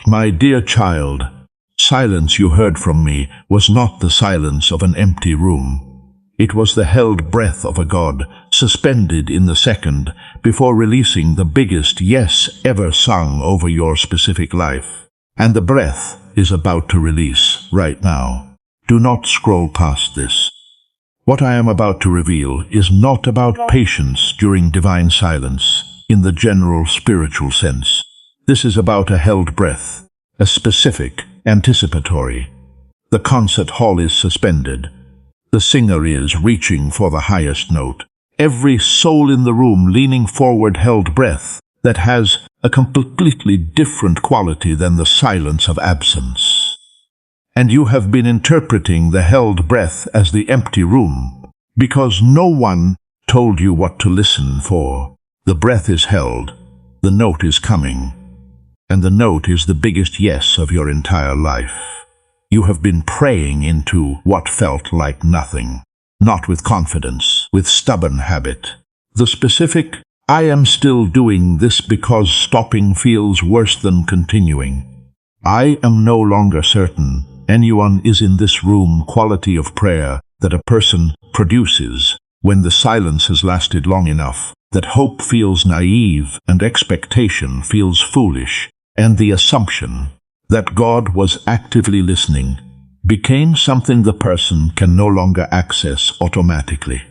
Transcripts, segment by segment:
My dear child, silence you heard from me was not the silence of an empty room. It was the held breath of a God, suspended in the second, before releasing the biggest yes ever sung over your specific life. And the breath is about to release right now. Do not scroll past this. What I am about to reveal is not about patience during divine silence, in the general spiritual sense. This is about a held breath, a specific, anticipatory. The concert hall is suspended. The singer is reaching for the highest note. Every soul in the room leaning forward, held breath that has a completely different quality than the silence of absence. And you have been interpreting the held breath as the empty room, because no one told you what to listen for. The breath is held, the note is coming, and the note is the biggest yes of your entire life. You have been praying into what felt like nothing, not with confidence, with stubborn habit. The specific, I am still doing this because stopping feels worse than continuing. I am no longer certain anyone is in this room quality of prayer that a person produces when the silence has lasted long enough, that hope feels naive and expectation feels foolish, and the assumption that God was actively listening became something the person can no longer access automatically.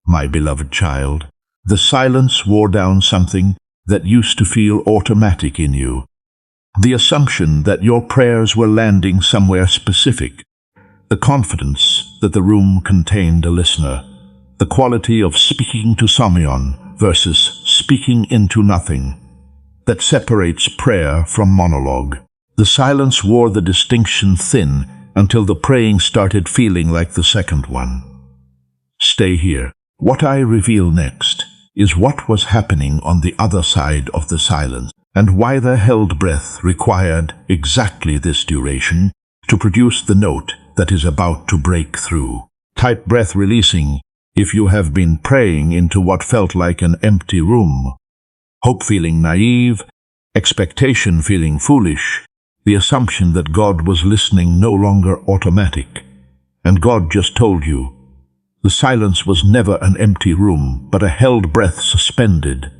My beloved child, the silence wore down something that used to feel automatic in you. The assumption that your prayers were landing somewhere specific, the confidence that the room contained a listener, the quality of speaking to someone versus speaking into nothing, that separates prayer from monologue. The silence wore the distinction thin until the praying started feeling like the second one. Stay here. What I reveal next is what was happening on the other side of the silence, and why the held breath required exactly this duration to produce the note that is about to break through. Tight breath releasing if you have been praying into what felt like an empty room. Hope feeling naive, expectation feeling foolish, the assumption that God was listening no longer automatic. And God just told you. The silence was never an empty room, but a held breath suspended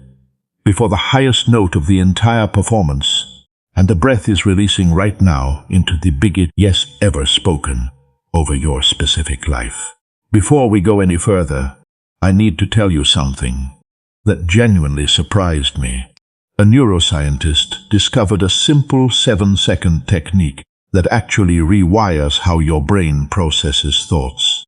before the highest note of the entire performance. And the breath is releasing right now into the biggest yes ever spoken over your specific life. Before we go any further, I need to tell you something that genuinely surprised me. A neuroscientist discovered a simple 7-second technique that actually rewires how your brain processes thoughts.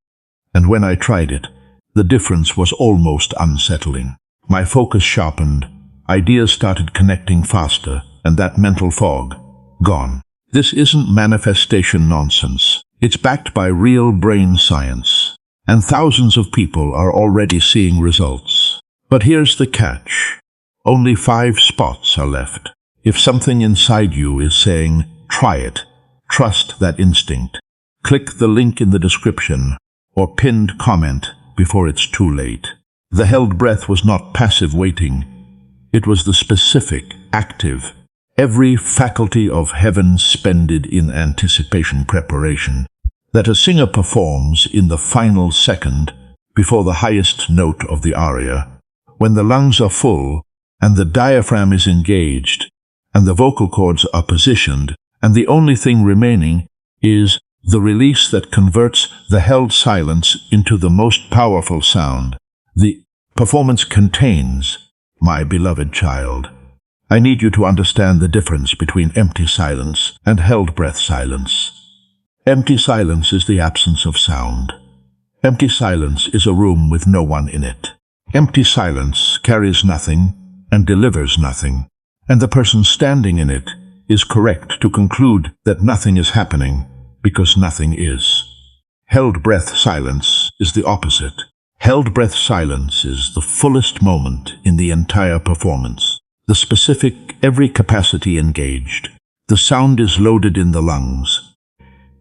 And when I tried it, the difference was almost unsettling. My focus sharpened, ideas started connecting faster, and that mental fog, gone. This isn't manifestation nonsense. It's backed by real brain science, and thousands of people are already seeing results. But here's the catch. Only 5 spots are left. If something inside you is saying, try it, trust that instinct. Click the link in the description or pinned comment before it's too late. The held breath was not passive waiting. It was the specific, active, every faculty of heaven spended in anticipation preparation that a singer performs in the final second before the highest note of the aria, when the lungs are full, and the diaphragm is engaged, and the vocal cords are positioned, and the only thing remaining is the release that converts the held silence into the most powerful sound. The performance contains, my beloved child. I need you to understand the difference between empty silence and held breath silence. Empty silence is the absence of sound. Empty silence is a room with no one in it. Empty silence carries nothing and delivers nothing, and the person standing in it is correct to conclude that nothing is happening because nothing is. Held breath silence is the opposite. Held breath silence is the fullest moment in the entire performance. The specific, every capacity engaged. The sound is loaded in the lungs.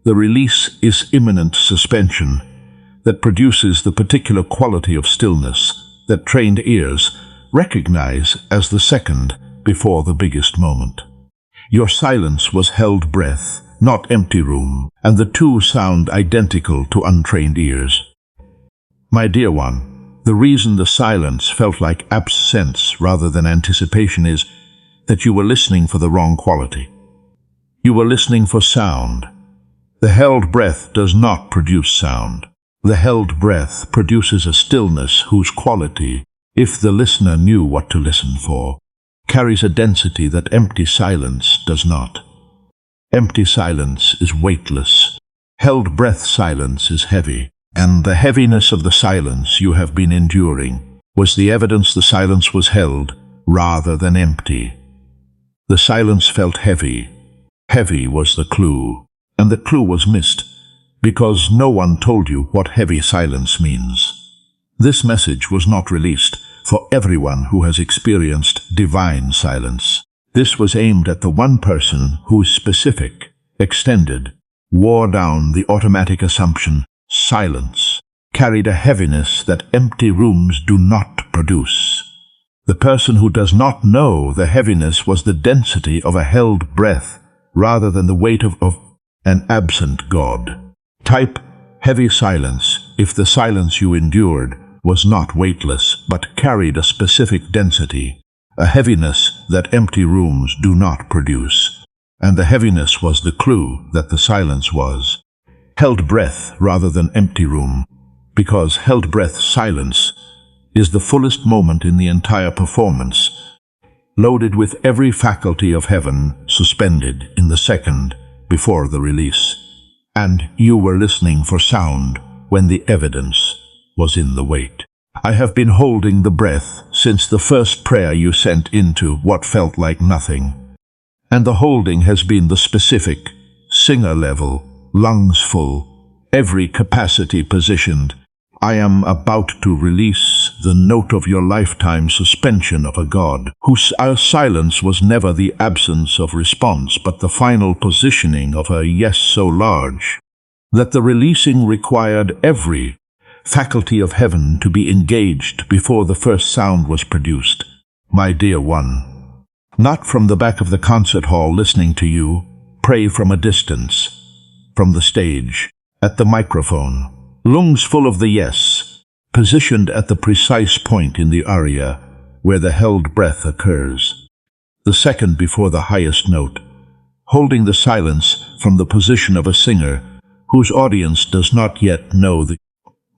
The release is imminent suspension that produces the particular quality of stillness that trained ears recognize as the second before the biggest moment. Your silence was held breath, not empty room, and the two sound identical to untrained ears. My dear one, the reason the silence felt like absence rather than anticipation is that you were listening for the wrong quality. You were listening for sound. The held breath does not produce sound. The held breath produces a stillness whose quality, if the listener knew what to listen for, carries a density that empty silence does not. Empty silence is weightless. Held breath silence is heavy, and the heaviness of the silence you have been enduring was the evidence the silence was held rather than empty. The silence felt heavy. Heavy was the clue, and the clue was missed because no one told you what heavy silence means. This message was not released for everyone who has experienced divine silence. This was aimed at the one person whose specific, extended, wore down the automatic assumption, silence, carried a heaviness that empty rooms do not produce. The person who does not know the heaviness was the density of a held breath rather than the weight of an absent God. Type heavy silence if the silence you endured was not weightless but carried a specific density, a heaviness that empty rooms do not produce. And the heaviness was the clue that the silence was held breath rather than empty room, because held breath silence is the fullest moment in the entire performance, loaded with every faculty of heaven suspended in the second before the release. And you were listening for sound when the evidence was in the wait. I have been holding the breath since the first prayer you sent into what felt like nothing. And the holding has been the specific, singer level, lungs full, every capacity positioned. I am about to release the note of your lifetime suspension of a God, whose silence was never the absence of response, but the final positioning of a yes so large that the releasing required every faculty of heaven to be engaged before the first sound was produced. My dear one, not from the back of the concert hall listening to you, pray from a distance, from the stage, at the microphone, lungs full of the yes, positioned at the precise point in the aria where the held breath occurs, the second before the highest note, holding the silence from the position of a singer whose audience does not yet know the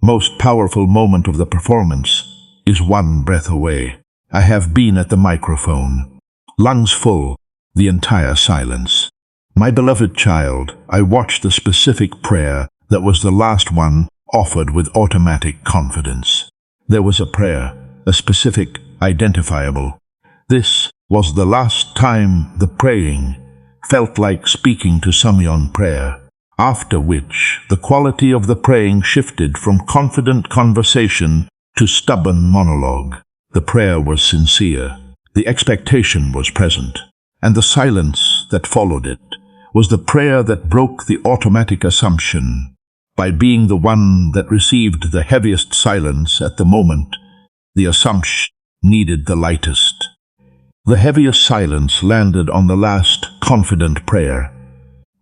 most powerful moment of the performance is one breath away. I have been at the microphone, lungs full, the entire silence. My beloved child, I watched the specific prayer that was the last one offered with automatic confidence. There was a prayer, a specific, identifiable. This was the last time the praying felt like speaking to someone prayer, after which the quality of the praying shifted from confident conversation to stubborn monologue. The prayer was sincere, the expectation was present, and the silence that followed it was the prayer that broke the automatic assumption. By being the one that received the heaviest silence at the moment, the assumption needed the lightest. The heaviest silence landed on the last confident prayer,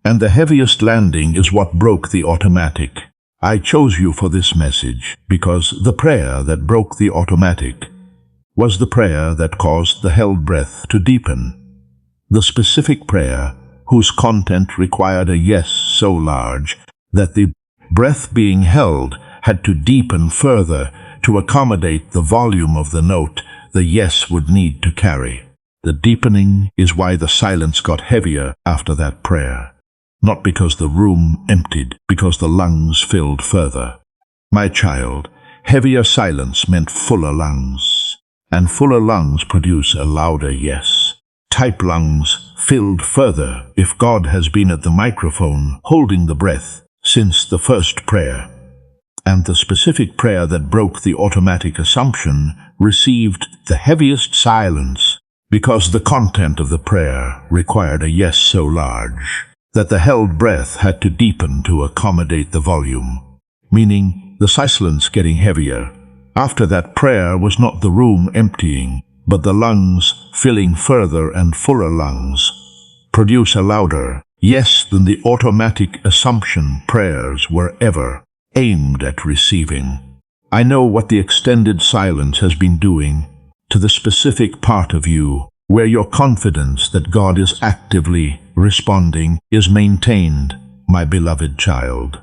and the heaviest landing is what broke the automatic. I chose you for this message because the prayer that broke the automatic was the prayer that caused the held breath to deepen. The specific prayer whose content required a yes so large that the breath being held had to deepen further to accommodate the volume of the note the yes would need to carry. The deepening is why the silence got heavier after that prayer. Not because the room emptied, because the lungs filled further. My child, heavier silence meant fuller lungs, and fuller lungs produce a louder yes. Type lungs filled further if God has been at the microphone holding the breath since the first prayer. And the specific prayer that broke the automatic assumption received the heaviest silence because the content of the prayer required a yes so large that the held breath had to deepen to accommodate the volume, meaning the silence getting heavier. After that prayer was not the room emptying, but the lungs filling further and fuller lungs, produce a louder yes than the automatic assumption prayers were ever aimed at receiving. I know what the extended silence has been doing to the specific part of you where your confidence that God is actively responding is maintained, my beloved child.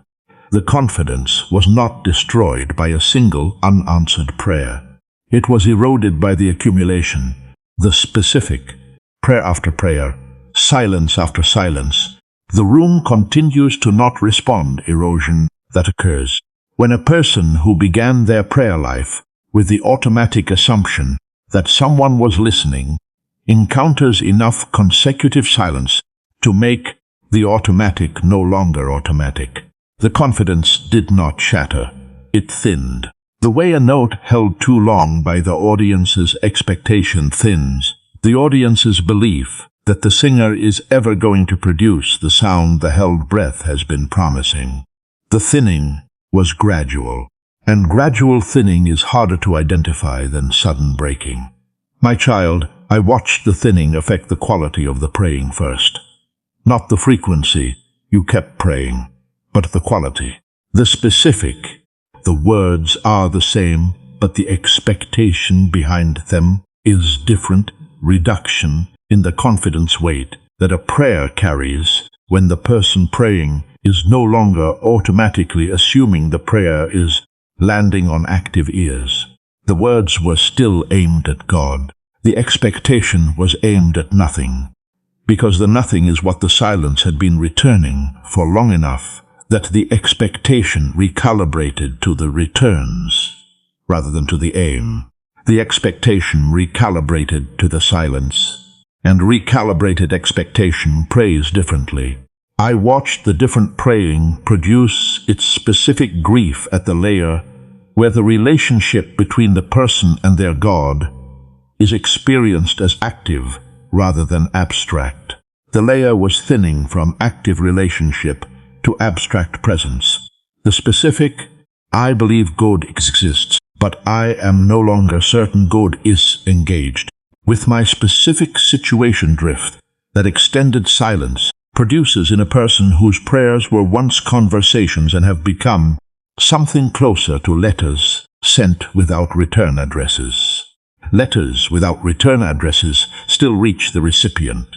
The confidence was not destroyed by a single unanswered prayer. It was eroded by the accumulation, the specific, prayer after prayer, silence after silence. The room continues to not respond erosion that occurs when a person who began their prayer life with the automatic assumption that someone was listening encounters enough consecutive silence to make the automatic no longer automatic. The confidence did not shatter, it thinned. The way a note held too long by the audience's expectation thins the audience's belief that the singer is ever going to produce the sound the held breath has been promising. The thinning was gradual, and gradual thinning is harder to identify than sudden breaking. My child, I watched the thinning affect the quality of the praying first. Not the frequency you kept praying, but the quality. The specific. The words are the same, but the expectation behind them is different. Reduction in the confidence weight that a prayer carries when the person praying is no longer automatically assuming the prayer is landing on active ears. The words were still aimed at God. The expectation was aimed at nothing, because the nothing is what the silence had been returning for long enough that the expectation recalibrated to the returns rather than to the aim. The expectation recalibrated to the silence, and recalibrated expectation prays differently. I watched the different praying produce its specific grief at the layer where the relationship between the person and their God is experienced as active rather than abstract. The layer was thinning from active relationship to abstract presence. The specific, I believe God exists, but I am no longer certain God is engaged. With my specific situation drift, that extended silence produces in a person whose prayers were once conversations and have become something closer to letters sent without return addresses. Letters without return addresses still reach the recipient.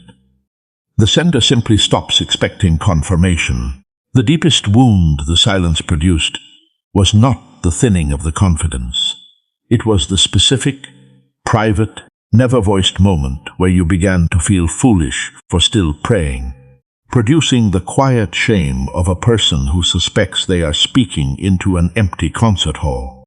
The sender simply stops expecting confirmation. The deepest wound the silence produced was not the thinning of the confidence. It was the specific, private, never-voiced moment where you began to feel foolish for still praying, producing the quiet shame of a person who suspects they are speaking into an empty concert hall,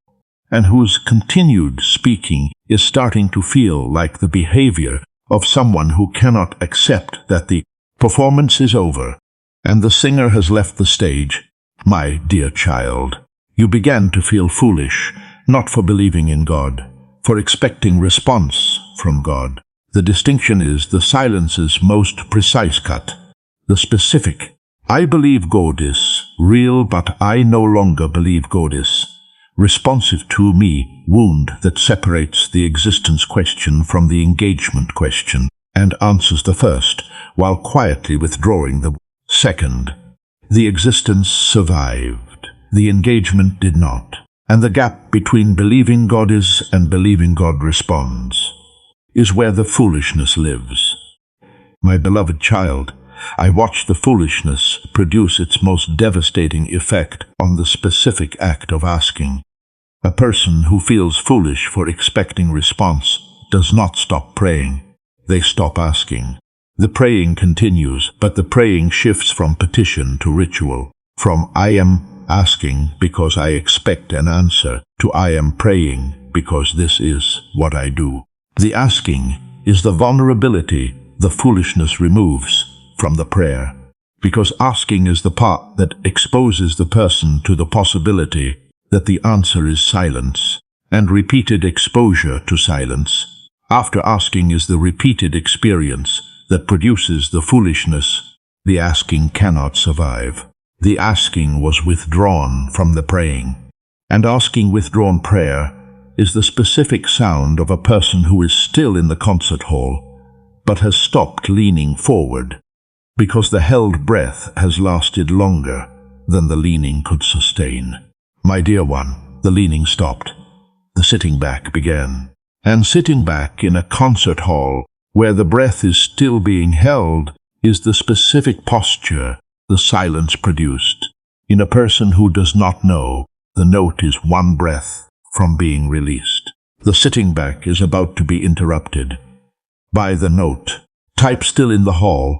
and whose continued speaking is starting to feel like the behavior of someone who cannot accept that the performance is over and the singer has left the stage. My dear child, you began to feel foolish, not for believing in God, for expecting response from God. The distinction is the silence's most precise cut. The specific, I believe God is real, but I no longer believe God is responsive to me, wound that separates the existence question from the engagement question and answers the first, while quietly withdrawing the second. The existence survived, the engagement did not, and the gap between believing God is and believing God responds is where the foolishness lives. My beloved child, I watched the foolishness produce its most devastating effect on the specific act of asking. A person who feels foolish for expecting response does not stop praying. They stop asking. The praying continues, but the praying shifts from petition to ritual, from I am asking because I expect an answer to I am praying because this is what I do. The asking is the vulnerability the foolishness removes from the prayer, because asking is the part that exposes the person to the possibility that the answer is silence, and repeated exposure to silence after asking is the repeated experience that produces the foolishness. The asking cannot survive. The asking was withdrawn from the praying, and asking withdrawn prayer is the specific sound of a person who is still in the concert hall, but has stopped leaning forward because the held breath has lasted longer than the leaning could sustain. My dear one, the leaning stopped. The sitting back began. And sitting back in a concert hall where the breath is still being held is the specific posture the silence produced. In a person who does not know, the note is one breath from being released. The sitting back is about to be interrupted by the note. Type still in the hall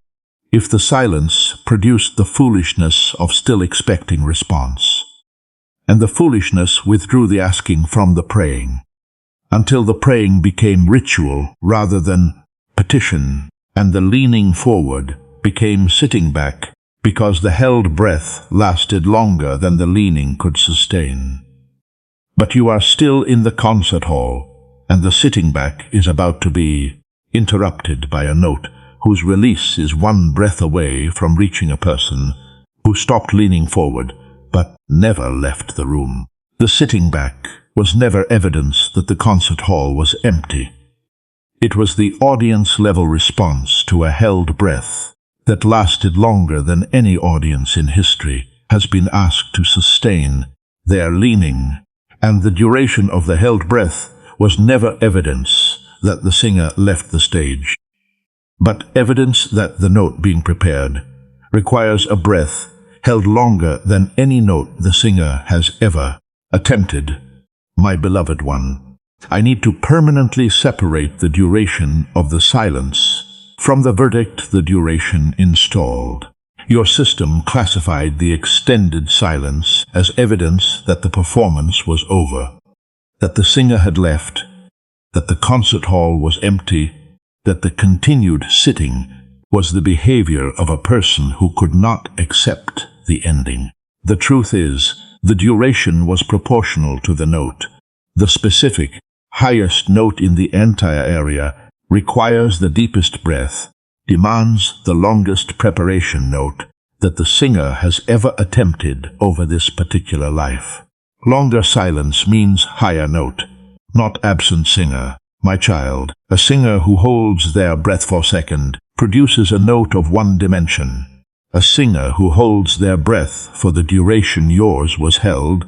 if the silence produced the foolishness of still expecting response. And the foolishness withdrew the asking from the praying, until the praying became ritual rather than petition, and the leaning forward became sitting back because the held breath lasted longer than the leaning could sustain. But you are still in the concert hall, and the sitting back is about to be interrupted by a note whose release is one breath away from reaching a person who stopped leaning forward but never left the room. The sitting back was never evidence that the concert hall was empty. It was the audience-level response to a held breath that lasted longer than any audience in history has been asked to sustain their leaning, and the duration of the held breath was never evidence that the singer left the stage, but evidence that the note being prepared requires a breath held longer than any note the singer has ever attempted. My beloved one, I need to permanently separate the duration of the silence from the verdict the duration installed. Your system classified the extended silence as evidence that the performance was over, that the singer had left, that the concert hall was empty, that the continued sitting was the behavior of a person who could not accept the ending. The truth is, the duration was proportional to the note. The specific, highest note in the entire area requires the deepest breath, demands the longest preparation note that the singer has ever attempted over this particular life. Longer silence means higher note, not absent singer. My child, a singer who holds their breath for a second produces a note of one dimension. A singer who holds their breath for the duration yours was held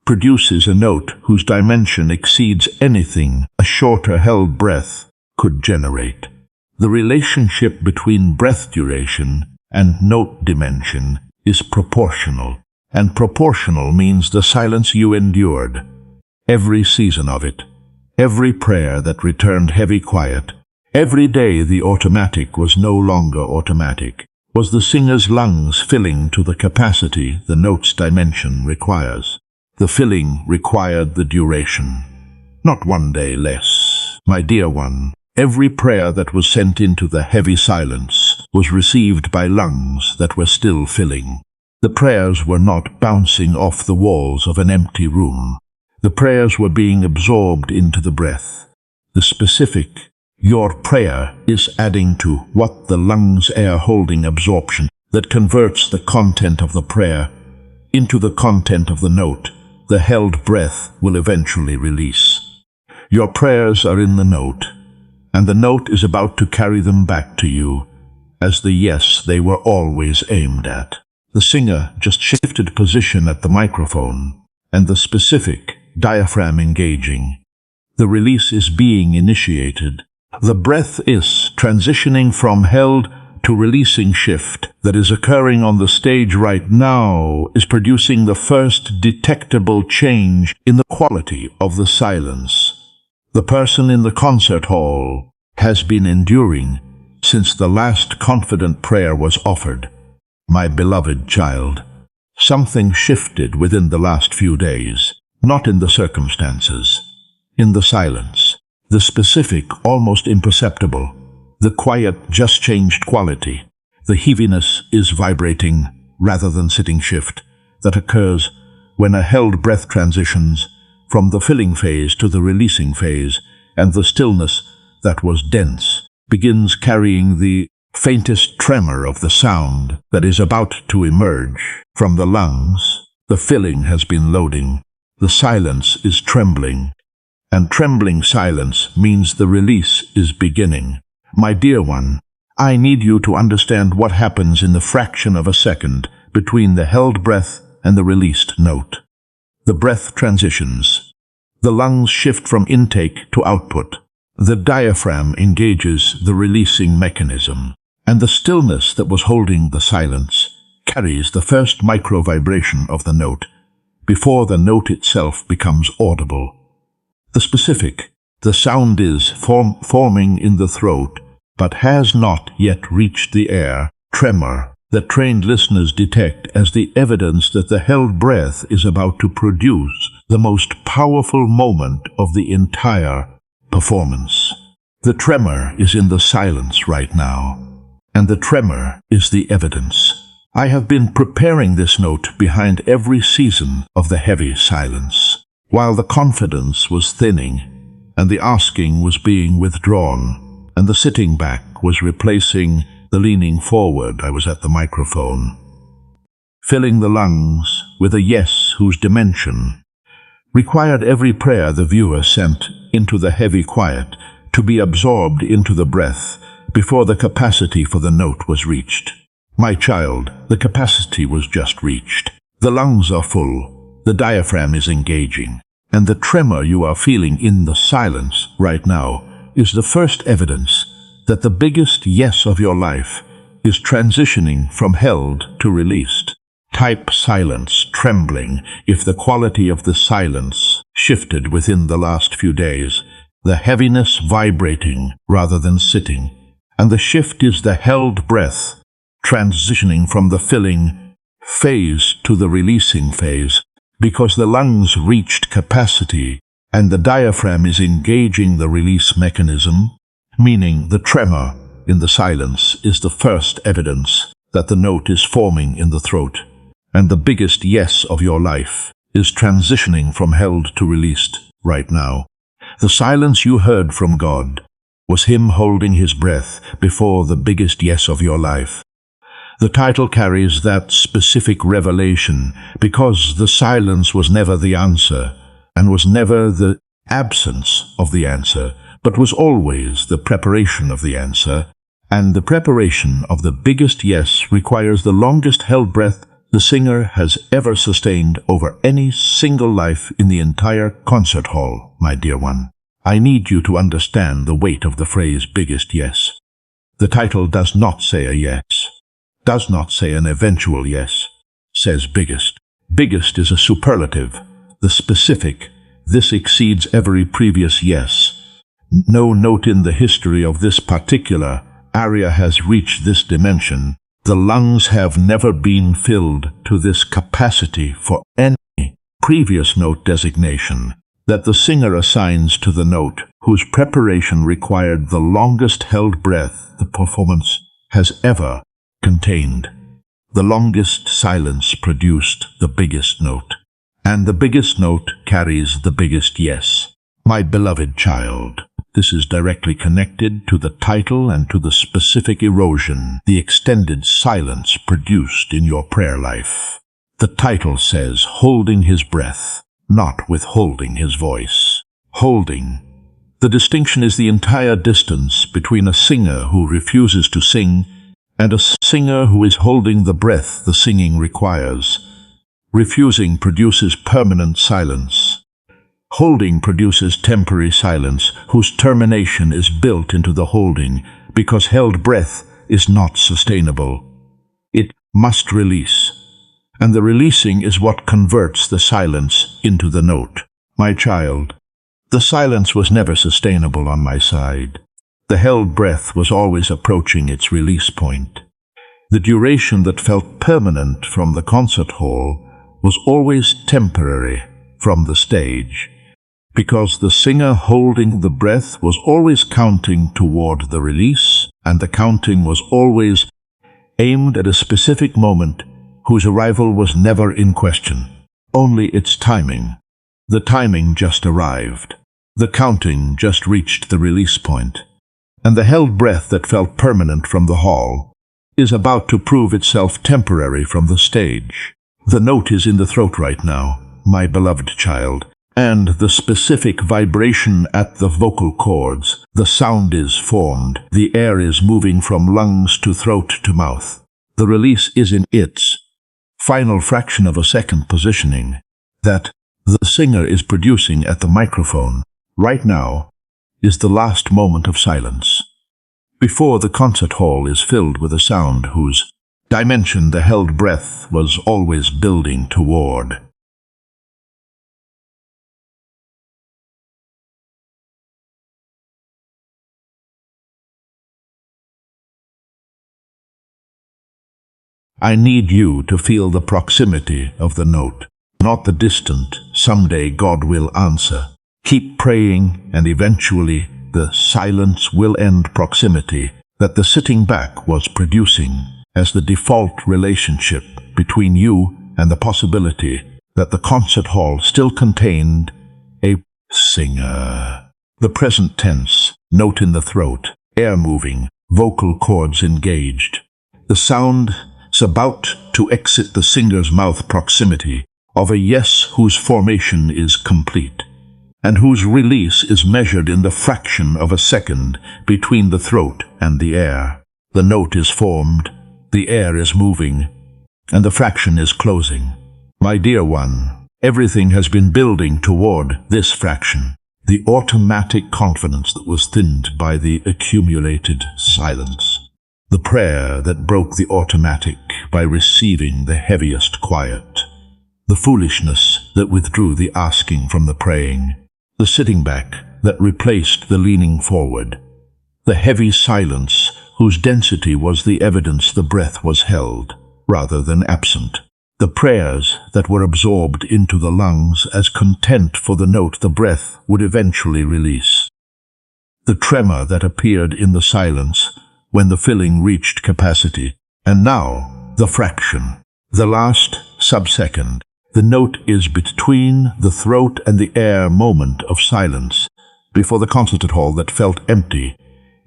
produces a note whose dimension exceeds anything a shorter held breath could generate. The relationship between breath duration and note dimension is proportional, and proportional means the silence you endured, every season of it, every prayer that returned heavy quiet, every day the automatic was no longer automatic, was the singer's lungs filling to the capacity the note's dimension requires. The filling required the duration, not one day less. My dear one, every prayer that was sent into the heavy silence was received by lungs that were still filling. The prayers were not bouncing off the walls of an empty room. The prayers were being absorbed into the breath. The specific, your prayer, is adding to what the lungs' air-holding absorption that converts the content of the prayer into the content of the note the held breath will eventually release. Your prayers are in the note, and the note is about to carry them back to you as the yes they were always aimed at. The singer just shifted position at the microphone, and the specific, diaphragm engaging. The release is being initiated. The breath is transitioning from held to releasing shift that is occurring on the stage right now is producing the first detectable change in the quality of the silence. The person in the concert hall has been enduring since the last confident prayer was offered. My beloved child, something shifted within the last few days. Not in the circumstances, in the silence, the specific, almost imperceptible, the quiet, just changed quality. The heaviness is vibrating rather than sitting shift that occurs when a held breath transitions from the filling phase to the releasing phase, and the stillness that was dense begins carrying the faintest tremor of the sound that is about to emerge from the lungs. The filling has been loading. The silence is trembling, and trembling silence means the release is beginning. My dear one, I need you to understand what happens in the fraction of a second between the held breath and the released note. The breath transitions. The lungs shift from intake to output. The diaphragm engages the releasing mechanism, and the stillness that was holding the silence carries the first micro-vibration of the note before the note itself becomes audible. The specific, the sound is forming in the throat, but has not yet reached the air, tremor, that trained listeners detect as the evidence that the held breath is about to produce the most powerful moment of the entire performance. The tremor is in the silence right now, and the tremor is the evidence. I have been preparing this note behind every season of the heavy silence, while the confidence was thinning, and the asking was being withdrawn, and the sitting back was replacing the leaning forward. I was at the microphone, filling the lungs with a yes whose dimension required every prayer the viewer sent into the heavy quiet to be absorbed into the breath before the capacity for the note was reached. My child, the capacity was just reached. The lungs are full, the diaphragm is engaging, and the tremor you are feeling in the silence right now is the first evidence that the biggest yes of your life is transitioning from held to released. Type silence, trembling, if the quality of the silence shifted within the last few days, the heaviness vibrating rather than sitting, and the shift is the held breath, transitioning from the filling phase to the releasing phase, because the lungs reached capacity and the diaphragm is engaging the release mechanism, meaning the tremor in the silence is the first evidence that the note is forming in the throat, and the biggest yes of your life is transitioning from held to released right now. The silence you heard from God was Him holding His breath before the biggest yes of your life. The title carries that specific revelation because the silence was never the answer and was never the absence of the answer, but was always the preparation of the answer, and the preparation of the biggest yes requires the longest held breath the singer has ever sustained over any single life in the entire concert hall, my dear one. I need you to understand the weight of the phrase biggest yes. The title does not say a yes, does not say an eventual yes, says biggest. Biggest is a superlative, the specific. This exceeds every previous yes. No note in the history of this particular area has reached this dimension. The lungs have never been filled to this capacity for any previous note designation that the singer assigns to the note whose preparation required the longest held breath the performance has ever contained. The longest silence produced the biggest note, and the biggest note carries the biggest yes. My beloved child, this is directly connected to the title and to the specific erosion, the extended silence produced in your prayer life. The title says, holding his breath, not withholding his voice. Holding. The distinction is the entire distance between a singer who refuses to sing and a singer who is holding the breath the singing requires. Refusing produces permanent silence. Holding produces temporary silence, whose termination is built into the holding, because held breath is not sustainable. It must release, and the releasing is what converts the silence into the note. My child, the silence was never sustainable on my side. The held breath was always approaching its release point. The duration that felt permanent from the concert hall was always temporary from the stage, because the singer holding the breath was always counting toward the release, and the counting was always aimed at a specific moment whose arrival was never in question, only its timing. The timing just arrived. The counting just reached the release point, and the held breath that felt permanent from the hall is about to prove itself temporary from the stage. The note is in the throat right now, my beloved child, and the specific vibration at the vocal cords. The sound is formed. The air is moving from lungs to throat to mouth. The release is in its final fraction of a second positioning that the singer is producing at the microphone. Right now is the last moment of silence, before the concert hall is filled with a sound whose dimension the held breath was always building toward. I need you to feel the proximity of the note, not the distant, someday God will answer. Keep praying, and eventually the silence will end proximity that the sitting back was producing as the default relationship between you and the possibility that the concert hall still contained a singer. The present tense, note in the throat, air moving, vocal cords engaged. The sound is about to exit the singer's mouth, proximity of a yes whose formation is complete, and whose release is measured in the fraction of a second between the throat and the air. The note is formed, the air is moving, and the fraction is closing. My dear one, everything has been building toward this fraction, the automatic confidence that was thinned by the accumulated silence. The prayer that broke the automatic by receiving the heaviest quiet. The foolishness that withdrew the asking from the praying. The sitting back that replaced the leaning forward. The heavy silence whose density was the evidence the breath was held, rather than absent. The prayers that were absorbed into the lungs as content for the note the breath would eventually release. The tremor that appeared in the silence when the filling reached capacity. And now, the fraction, the last sub-second. The note is between the throat and the air moment of silence, before the concert hall that felt empty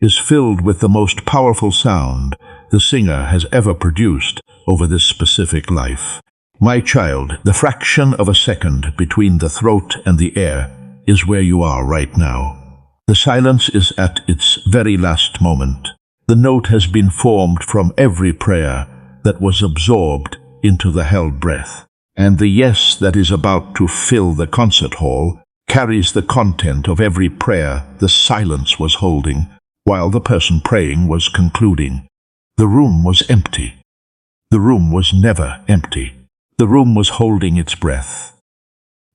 is filled with the most powerful sound the singer has ever produced over this specific life. My child, the fraction of a second between the throat and the air is where you are right now. The silence is at its very last moment. The note has been formed from every prayer that was absorbed into the held breath. And the yes that is about to fill the concert hall carries the content of every prayer the silence was holding while the person praying was concluding. The room was empty. The room was never empty. The room was holding its breath.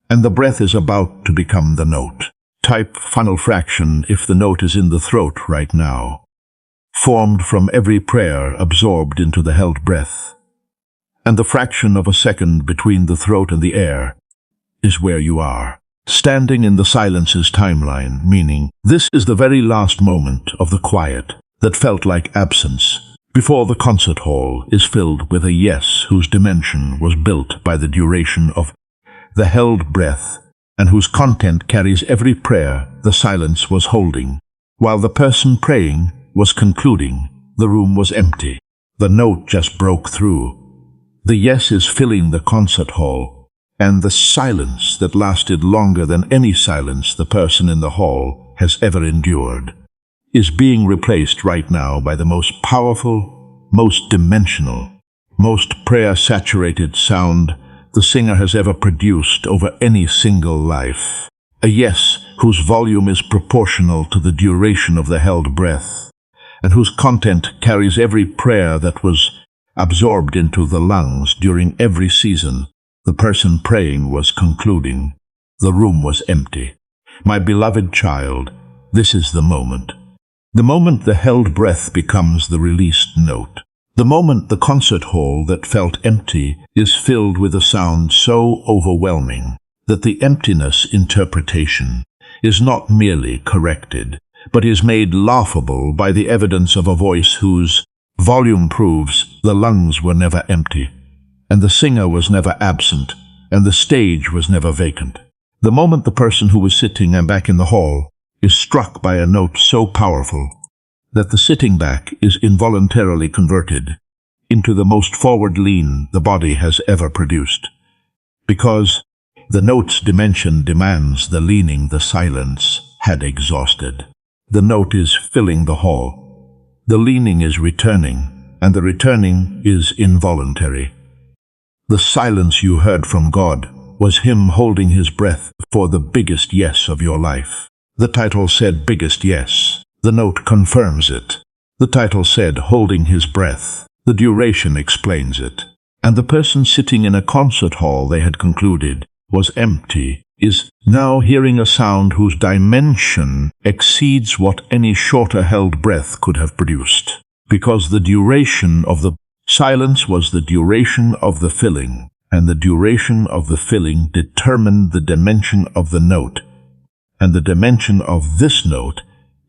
And the breath is about to become the note. Type final fraction if the note is in the throat right now. Formed from every prayer absorbed into the held breath. And the fraction of a second between the throat and the air is where you are, standing in the silence's timeline, meaning this is the very last moment of the quiet that felt like absence, before the concert hall is filled with a yes whose dimension was built by the duration of the held breath, and whose content carries every prayer the silence was holding. While the person praying was concluding, the room was empty. The note just broke through. The yes is filling the concert hall, and the silence that lasted longer than any silence the person in the hall has ever endured is being replaced right now by the most powerful, most dimensional, most prayer-saturated sound the singer has ever produced over any single life. A yes whose volume is proportional to the duration of the held breath, and whose content carries every prayer that was absorbed into the lungs during every season the person praying was concluding. The room was empty. My beloved child, this is the moment. The moment the held breath becomes the released note. The moment the concert hall that felt empty is filled with a sound so overwhelming that the emptiness interpretation is not merely corrected, but is made laughable by the evidence of a voice whose volume proves the lungs were never empty, and the singer was never absent, and the stage was never vacant. The moment the person who was sitting and back in the hall is struck by a note so powerful that the sitting back is involuntarily converted into the most forward lean the body has ever produced, because The note's dimension demands the leaning the silence had exhausted. The note is filling the hall. The leaning is returning, and the returning is involuntary. The silence you heard from God was Him holding His breath for the biggest yes of your life. The title said biggest yes. The note confirms it. The title said holding His breath. The duration explains it. And the person sitting in a concert hall they had concluded was empty is now hearing a sound whose dimension exceeds what any shorter held breath could have produced. Because the duration of the silence was the duration of the filling, and the duration of the filling determined the dimension of the note. And the dimension of this note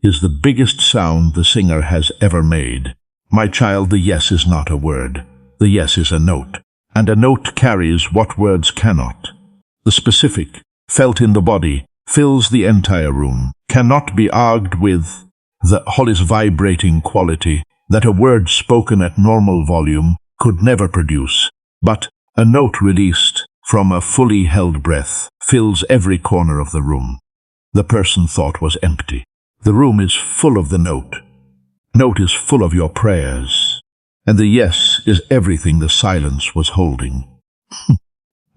is the biggest sound the singer has ever made. My child, the yes is not a word. The yes is a note, and a note carries what words cannot. The specific, felt in the body, fills the entire room, cannot be argued with. The whole vibrating quality that a word spoken at normal volume could never produce, but a note released from a fully held breath fills every corner of the room. The person thought was empty. The room is full of the note. Note is full of your prayers, and the yes is everything the silence was holding.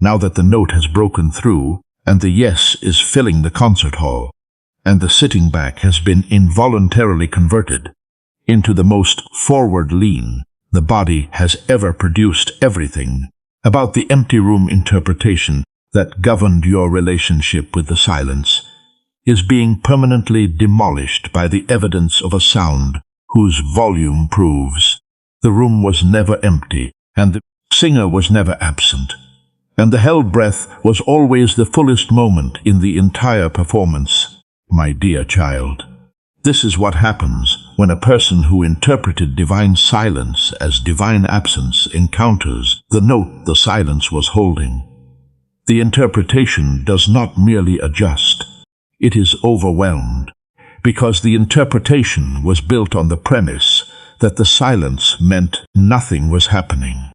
Now that the note has broken through, and the yes is filling the concert hall, and the sitting back has been involuntarily converted into the most forward lean the body has ever produced, everything about the empty room interpretation that governed your relationship with the silence is being permanently demolished by the evidence of a sound whose volume proves the room was never empty, and the singer was never absent, and the held breath was always the fullest moment in the entire performance. My dear child, this is what happens when a person who interpreted divine silence as divine absence encounters the note the silence was holding. The interpretation does not merely adjust, it is overwhelmed, because the interpretation was built on the premise that the silence meant nothing was happening.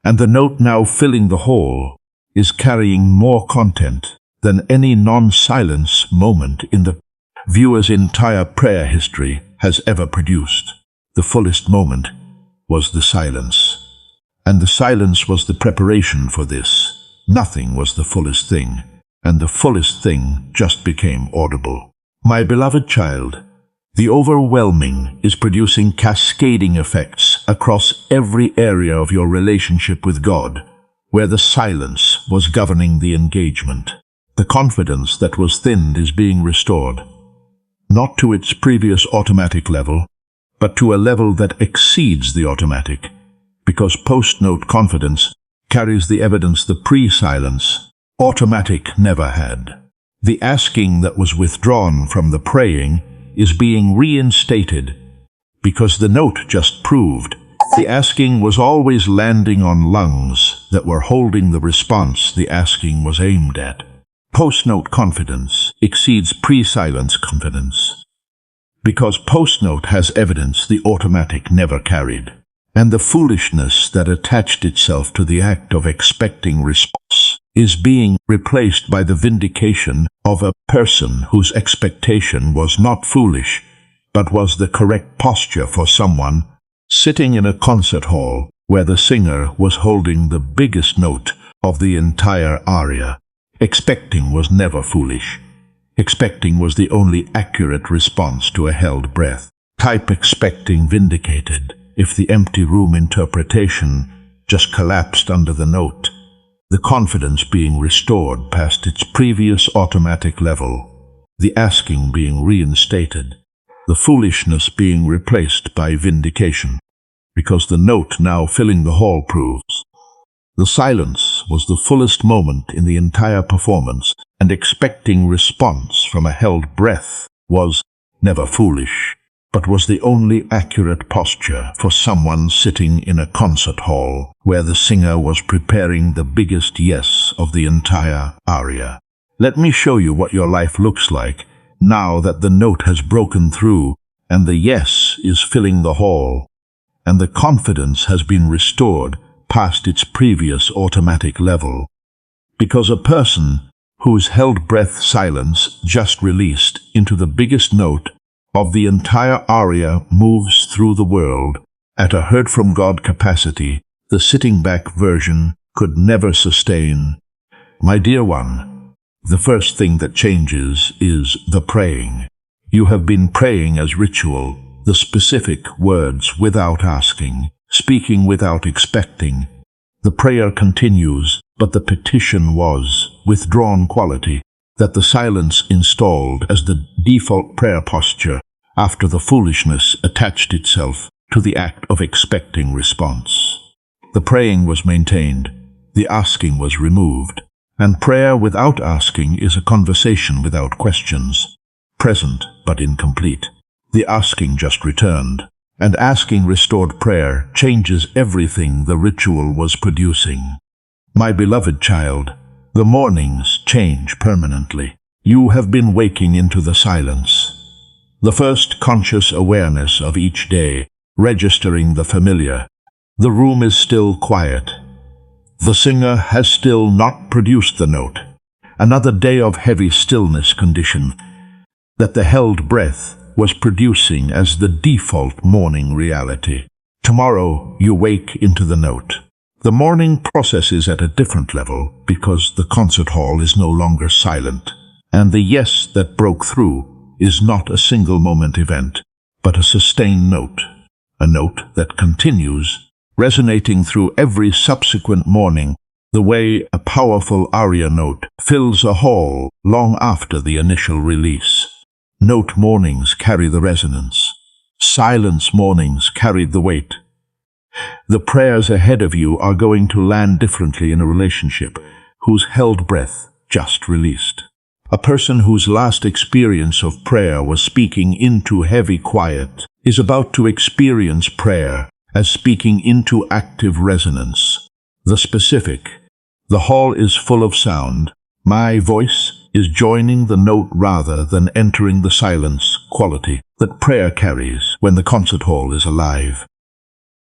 And the note now filling the hall is carrying more content than any non-silence moment in the viewer's entire prayer history has ever produced. The fullest moment was the silence, and the silence was the preparation for this. Nothing was the fullest thing, and the fullest thing just became audible. My beloved child, the overwhelming is producing cascading effects across every area of your relationship with God, where the silence was governing the engagement. The confidence that was thinned is being restored, not to its previous automatic level, but to a level that exceeds the automatic, because post-note confidence carries the evidence the pre-silence, automatic, never had. The asking that was withdrawn from the praying is being reinstated, because the note just proved the asking was always landing on lungs that were holding the response the asking was aimed at. Post-note confidence exceeds pre-silence confidence, because post-note has evidence the automatic never carried, and the foolishness that attached itself to the act of expecting response is being replaced by the vindication of a person whose expectation was not foolish, but was the correct posture for someone sitting in a concert hall where the singer was holding the biggest note of the entire aria. Expecting was never foolish. Expecting was the only accurate response to a held breath. Type expecting vindicated if the empty room interpretation just collapsed under the note, the confidence being restored past its previous automatic level, the asking being reinstated, the foolishness being replaced by vindication, because the note now filling the hall proves the silence was the fullest moment in the entire performance, and expecting response from a held breath was never foolish, but was the only accurate posture for someone sitting in a concert hall where the singer was preparing the biggest yes of the entire aria. Let me show you what your life looks like now that the note has broken through and the yes is filling the hall, and the confidence has been restored past its previous automatic level. Because a person whose held breath silence just released into the biggest note of the entire aria moves through the world at a heard from God capacity the sitting back version could never sustain. My dear one, the first thing that changes is the praying. You have been praying as ritual, the specific words without asking, speaking without expecting. The prayer continues, but the petition was withdrawn quality, that the silence installed as the default prayer posture after the foolishness attached itself to the act of expecting response. The praying was maintained, the asking was removed, and prayer without asking is a conversation without questions, present but incomplete. The asking just returned, and asking restored prayer changes everything the ritual was producing. My beloved child, the mornings change permanently. You have been waking into the silence. The first conscious awareness of each day, registering the familiar. The room is still quiet. The singer has still not produced the note. Another day of heavy stillness condition that the held breath was producing as the default morning reality. Tomorrow you wake into the note. The morning process is at a different level because the concert hall is no longer silent, and the yes that broke through is not a single moment event, but a sustained note, a note that continues, resonating through every subsequent morning, the way a powerful aria note fills a hall long after the initial release. Note mornings carry the resonance. Silence mornings carried the weight. The prayers ahead of you are going to land differently in a relationship whose held breath just released. A person whose last experience of prayer was speaking into heavy quiet is about to experience prayer as speaking into active resonance. The specific. The hall is full of sound. My voice is joining the note rather than entering the silence quality that prayer carries when the concert hall is alive.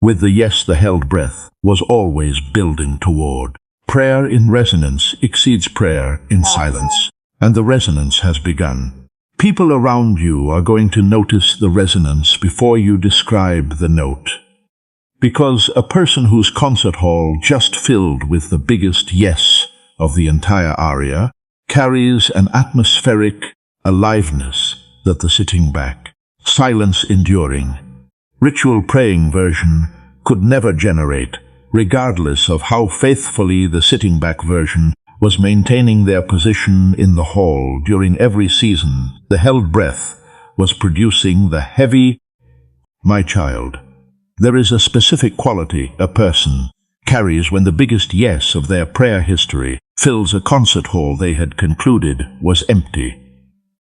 With the yes, the held breath was always building toward. Prayer in resonance exceeds prayer in silence, and the resonance has begun. People around you are going to notice the resonance before you describe the note. Because a person whose concert hall just filled with the biggest yes of the entire aria carries an atmospheric aliveness that the sitting back, silence enduring, ritual praying version could never generate, regardless of how faithfully the sitting back version was maintaining their position in the hall during every season. The held breath was producing the heavy, my child. There is a specific quality a person carries when the biggest yes of their prayer history fills a concert hall they had concluded was empty.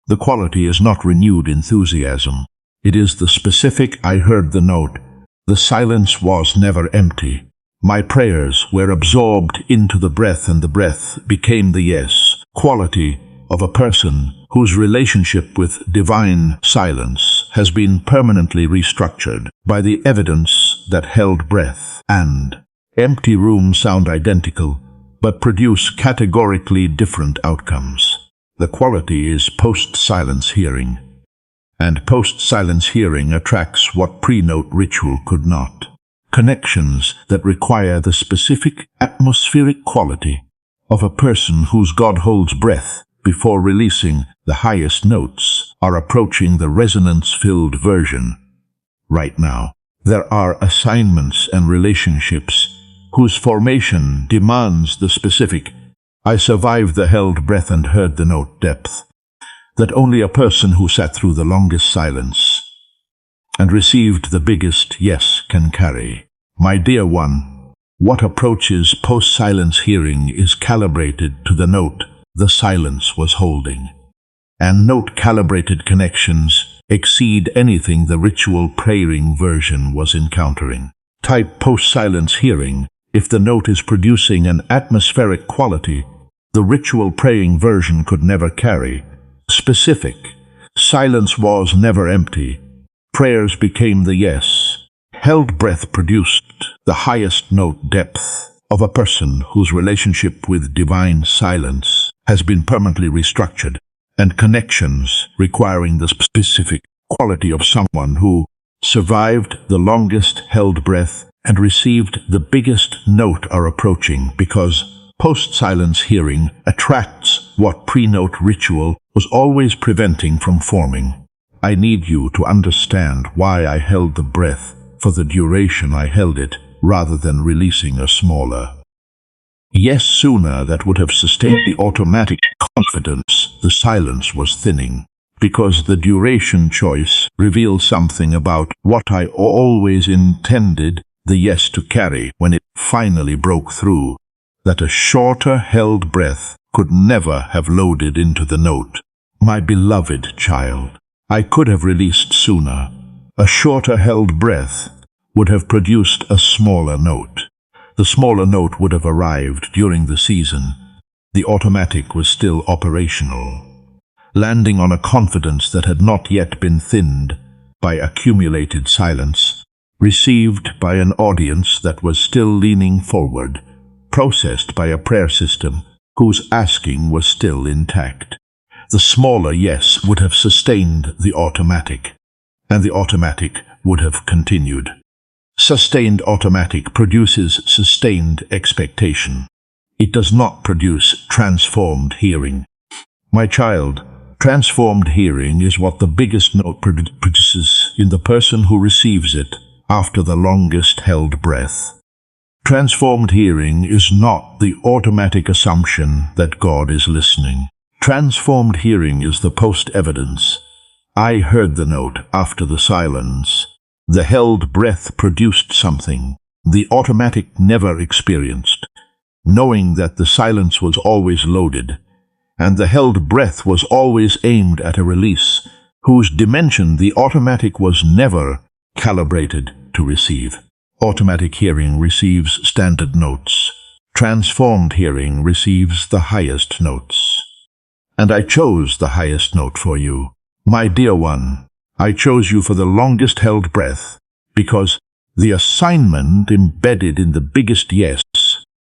The quality is not renewed enthusiasm. It is the specific I heard the note. The silence was never empty. My prayers were absorbed into the breath and the breath became the yes quality of a person whose relationship with divine silence has been permanently restructured by the evidence that held breath and empty room sound identical but produce categorically different outcomes. The quality is post-silence hearing. And post-silence hearing attracts what pre-note ritual could not. Connections that require the specific atmospheric quality of a person whose God holds breath before releasing the highest notes are approaching the resonance-filled version. Right now, there are assignments and relationships whose formation demands the specific. I survived the held breath and heard the note depth that only a person who sat through the longest silence and received the biggest yes can carry. My dear one, what approaches post-silence hearing is calibrated to the note the silence was holding. And note-calibrated connections exceed anything the ritual praying version was encountering. Type post-silence hearing if the note is producing an atmospheric quality the ritual praying version could never carry. Specific. Silence was never empty. Prayers became the yes. Held breath produced the highest note depth of a person whose relationship with divine silence has been permanently restructured, and connections requiring the specific quality of someone who survived the longest held breath and received the biggest note are approaching, because post-silence hearing attracts what pre-note ritual was always preventing from forming. I need you to understand why I held the breath for the duration I held it, rather than releasing a smaller yes sooner that would have sustained the automatic confidence. The silence was thinning, because the duration choice revealed something about what I always intended the yes to carry when it finally broke through, that a shorter held breath could never have loaded into the note. My beloved child, I could have released sooner. A shorter held breath would have produced a smaller note. The smaller note would have arrived during the season. The automatic was still operational, landing on a confidence that had not yet been thinned by accumulated silence, received by an audience that was still leaning forward, processed by a prayer system whose asking was still intact. The smaller yes would have sustained the automatic, and the automatic would have continued. Sustained automatic produces sustained expectation. It does not produce transformed hearing. My child, transformed hearing is what the biggest note produces in the person who receives it after the longest held breath. Transformed hearing is not the automatic assumption that God is listening. Transformed hearing is the post-evidence. I heard the note after the silence. The held breath produced something the automatic never experienced, knowing that the silence was always loaded, and the held breath was always aimed at a release, whose dimension the automatic was never calibrated to receive. Automatic hearing receives standard notes. Transformed hearing receives the highest notes. And I chose the highest note for you. My dear one, I chose you for the longest held breath, because the assignment embedded in the biggest yes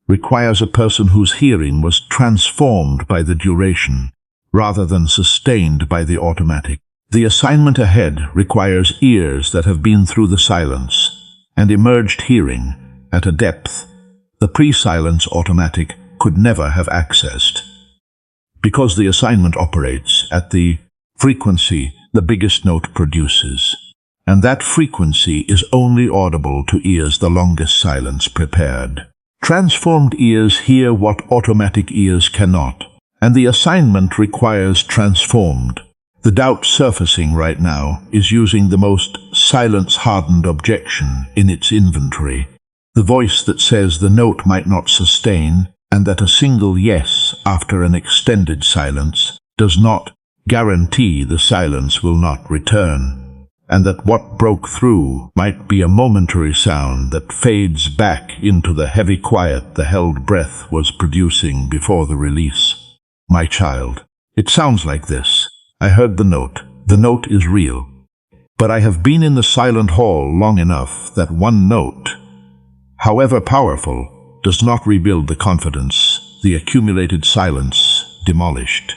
requires a person whose hearing was transformed by the duration, rather than sustained by the automatic. The assignment ahead requires ears that have been through the silence and emerged hearing at a depth the pre-silence automatic could never have accessed. Because the assignment operates at the frequency the biggest note produces, and that frequency is only audible to ears the longest silence prepared. Transformed ears hear what automatic ears cannot, and the assignment requires transformed. The doubt surfacing right now is using the most silence-hardened objection in its inventory, the voice that says the note might not sustain, and that a single yes after an extended silence does not guarantee the silence will not return, and that what broke through might be a momentary sound that fades back into the heavy quiet the held breath was producing before the release. My child, it sounds like this. I heard the note. The note is real. But I have been in the silent hall long enough that one note, however powerful, does not rebuild the confidence the accumulated silence demolished.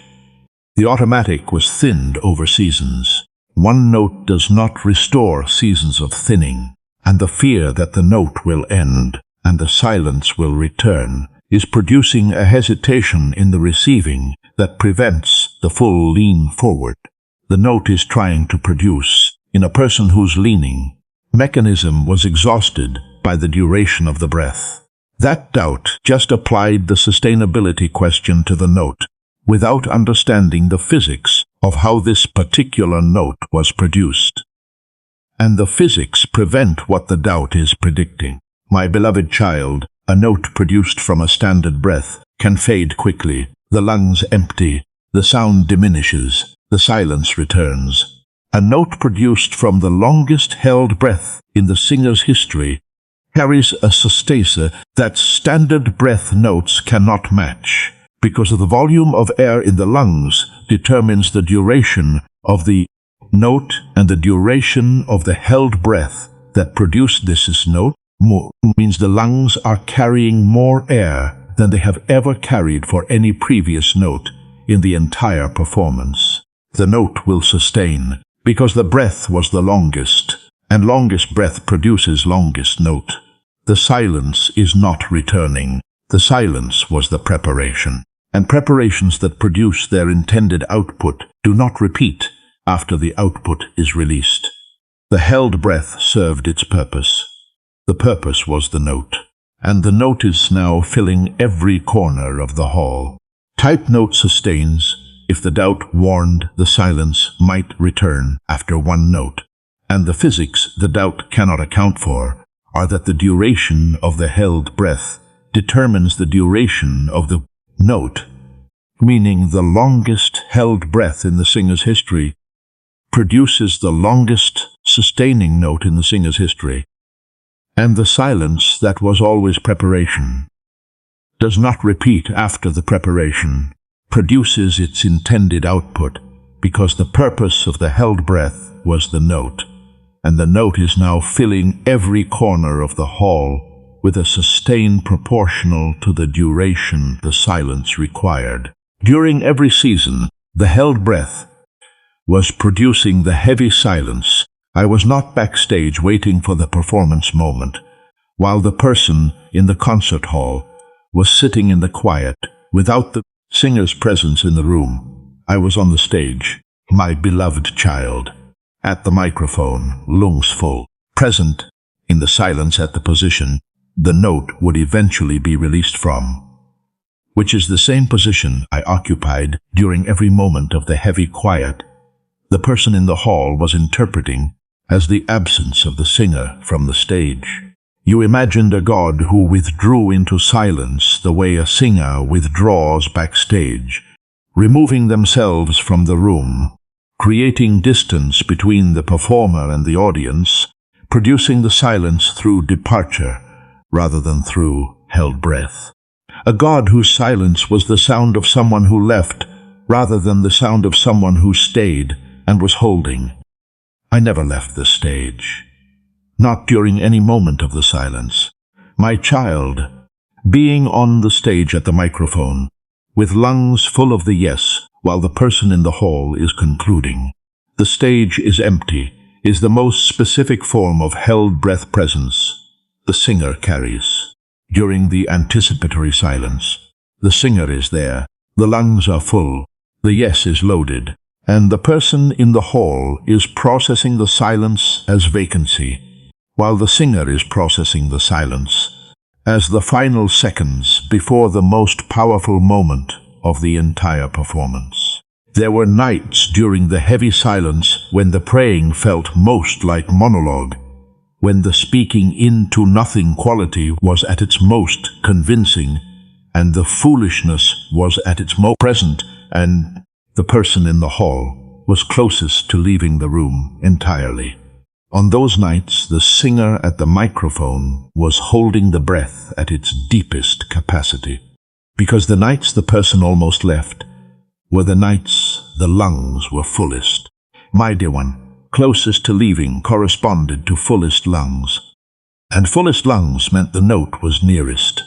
The automatic was thinned over seasons. One note does not restore seasons of thinning, and the fear that the note will end and the silence will return is producing a hesitation in the receiving that prevents the full lean forward. The note is trying to produce in a person whose leaning mechanism was exhausted by the duration of the breath. That doubt just applied the sustainability question to the note, without understanding the physics of how this particular note was produced. And the physics prevent what the doubt is predicting. My beloved child, a note produced from a standard breath can fade quickly. The lungs empty, the sound diminishes, the silence returns. A note produced from the longest held breath in the singer's history carries a sustacer that standard breath notes cannot match, because the volume of air in the lungs determines the duration of the note, and the duration of the held breath that produced this note means the lungs are carrying more air than they have ever carried for any previous note in the entire performance. The note will sustain, because the breath was the longest, and longest breath produces longest note. The silence is not returning. The silence was the preparation, and preparations that produce their intended output do not repeat after the output is released. The held breath served its purpose. The purpose was the note, and the note is now filling every corner of the hall. Type note sustains if the doubt warned the silence might return after one note, and the physics the doubt cannot account for are that the duration of the held breath determines the duration of the note, meaning the longest held breath in the singer's history produces the longest sustaining note in the singer's history, and the silence that was always preparation does not repeat after the preparation, produces its intended output, because the purpose of the held breath was the note, and the note is now filling every corner of the hall with a sustain proportional to the duration the silence required. During every season, the held breath was producing the heavy silence. I was not backstage waiting for the performance moment, while the person in the concert hall was sitting in the quiet without the singer's presence in the room. I was on the stage, my beloved child, at the microphone, lungs full, present in the silence at the position the note would eventually be released from, which is the same position I occupied during every moment of the heavy quiet the person in the hall was interpreting as the absence of the singer from the stage. You imagined a God who withdrew into silence the way a singer withdraws backstage, removing themselves from the room, creating distance between the performer and the audience, producing the silence through departure rather than through held breath. A God whose silence was the sound of someone who left rather than the sound of someone who stayed and was holding. I never left the stage, not during any moment of the silence. My child, being on the stage at the microphone, with lungs full of the yes, while the person in the hall is concluding. The stage is empty, is the most specific form of held breath presence the singer carries. During the anticipatory silence, the singer is there, the lungs are full, the yes is loaded, and the person in the hall is processing the silence as vacancy, while the singer is processing the silence as the final seconds before the most powerful moment of the entire performance. There were nights during the heavy silence when the praying felt most like monologue, when the speaking into nothing quality was at its most convincing, and the foolishness was at its most present, and the person in the hall was closest to leaving the room entirely. On those nights, the singer at the microphone was holding the breath at its deepest capacity, because the nights the person almost left were the nights the lungs were fullest. My dear one, closest to leaving corresponded to fullest lungs, and fullest lungs meant the note was nearest.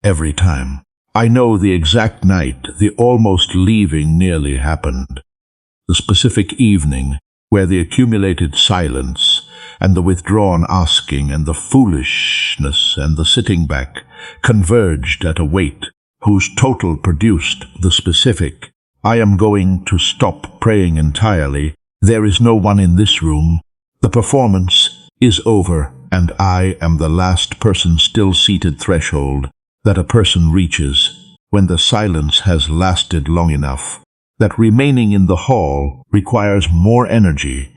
Every time. I know the exact night the almost leaving nearly happened, the specific evening where the accumulated silence and the withdrawn asking and the foolishness and the sitting back converged at a weight whose total produced the specific. I am going to stop praying entirely. There is no one in this room. The performance is over, and I am the last person still seated threshold that a person reaches when the silence has lasted long enough that remaining in the hall requires more energy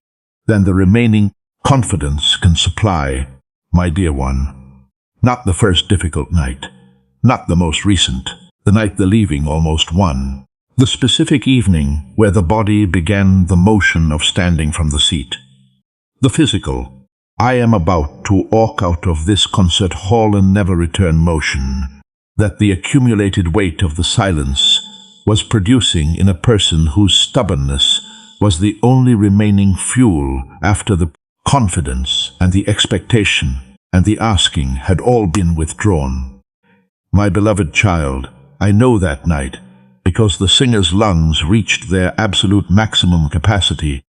than the remaining confidence can supply. My dear one, not the first difficult night, not the most recent, the night the leaving almost won, the specific evening where the body began the motion of standing from the seat, the physical, I am about to walk out of this concert hall and never return motion, that the accumulated weight of the silence was producing in a person whose stubbornness was the only remaining fuel after the confidence and the expectation and the asking had all been withdrawn. My beloved child, I know that night, because the singer's lungs reached their absolute maximum capacity.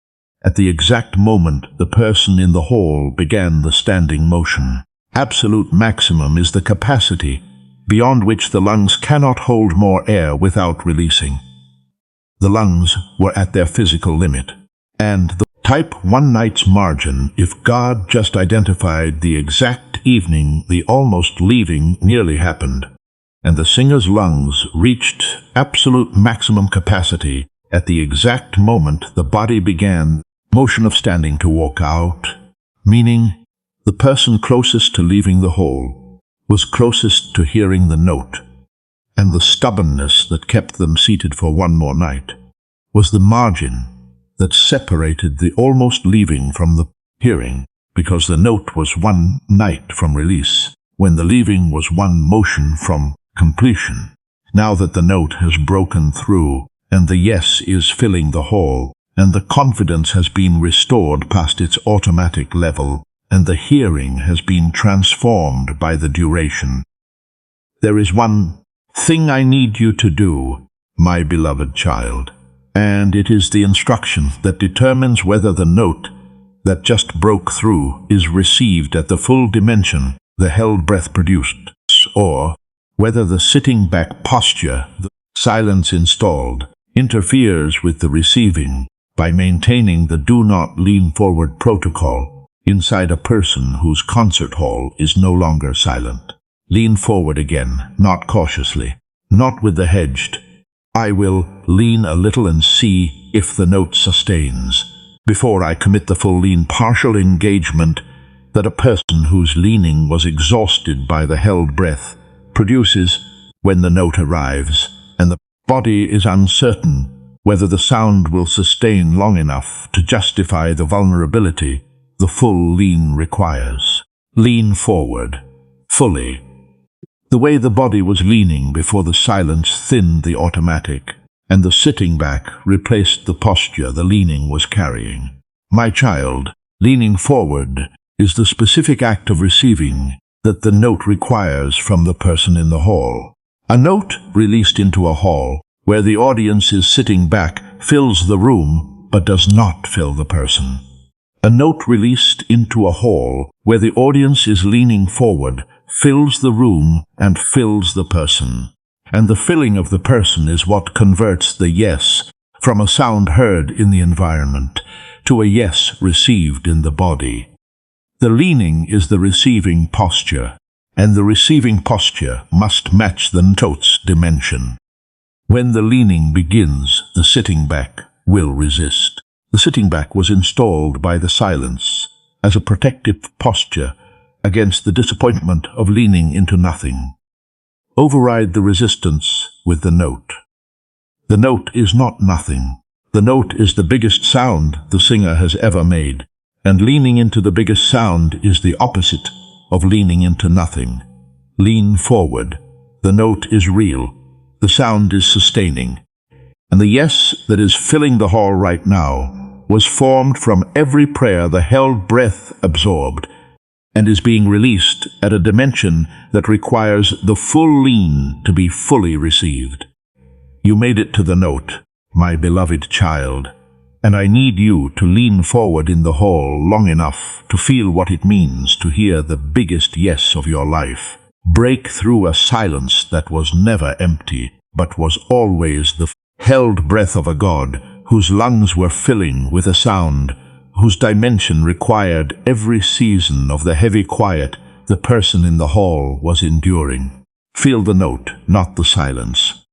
At the exact moment the person in the hall began the standing motion. Absolute maximum is the capacity beyond which the lungs cannot hold more air without releasing. The lungs were at their physical limit, and the type 1 night's margin, if God just identified the exact evening the almost leaving nearly happened, and the singer's lungs reached absolute maximum capacity at the exact moment the body began motion of standing to walk out, meaning the person closest to leaving the hall was closest to hearing the note, and the stubbornness that kept them seated for one more night was the margin that separated the almost leaving from the hearing, because the note was 1 night from release, when the leaving was 1 motion from completion. Now that the note has broken through, and the yes is filling the hall, and the confidence has been restored past its automatic level, and the hearing has been transformed by the duration, there is one thing I need you to do, my beloved child, and it is the instruction that determines whether the note that just broke through is received at the full dimension the held breath produced, or whether the sitting back posture, the silence installed, interferes with the receiving by maintaining the do not lean forward protocol inside a person whose concert hall is no longer silent. Lean forward again, not cautiously, not with the hedged, I will lean a little and see if the note sustains, before I commit the full lean partial engagement that a person whose leaning was exhausted by the held breath produces when the note arrives, and the body is uncertain whether the sound will sustain long enough to justify the vulnerability the full lean requires. Lean forward, fully. The way the body was leaning before the silence thinned the automatic, and the sitting back replaced the posture the leaning was carrying. My child, leaning forward is the specific act of receiving that the note requires from the person in the hall. A note released into a hall where the audience is sitting back fills the room but does not fill the person. A note released into a hall where the audience is leaning forward fills the room and fills the person. And the filling of the person is what converts the yes from a sound heard in the environment to a yes received in the body. The leaning is the receiving posture, and the receiving posture must match the note's dimension. When the leaning begins, the sitting back will resist. The sitting back was installed by the silence as a protective posture against the disappointment of leaning into nothing. Override the resistance with the note. The note is not nothing. The note is the biggest sound the singer has ever made, and leaning into the biggest sound is the opposite of leaning into nothing. Lean forward. The note is real. The sound is sustaining. And the yes that is filling the hall right now was formed from every prayer the held breath absorbed, and is being released at a dimension that requires the full lean to be fully received. You made it to the note, my beloved child, and I need you to lean forward in the hall long enough to feel what it means to hear the biggest yes of your life. Break through a silence that was never empty, but was always the held breath of a God whose lungs were filling with a sound whose dimension required every season of the heavy quiet the person in the hall was enduring. Feel the note, not the silence,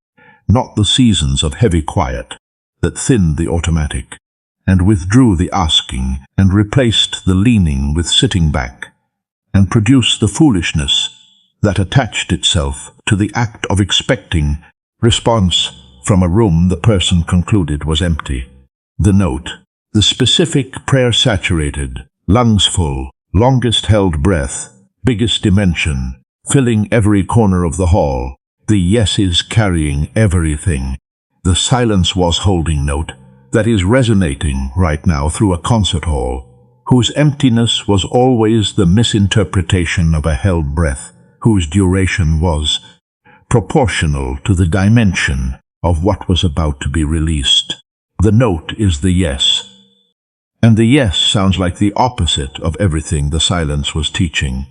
not the seasons of heavy quiet that thinned the automatic, and withdrew the asking, and replaced the leaning with sitting back, and produced the foolishness that attached itself to the act of expecting response from a room the person concluded was empty. The note, the specific prayer-saturated, lungs full, longest held breath, biggest dimension, filling every corner of the hall, the yeses carrying everything. The silence was holding note that is resonating right now through a concert hall, whose emptiness was always the misinterpretation of a held breath, whose duration was proportional to the dimension of what was about to be released. The note is the yes. And the yes sounds like the opposite of everything the silence was teaching.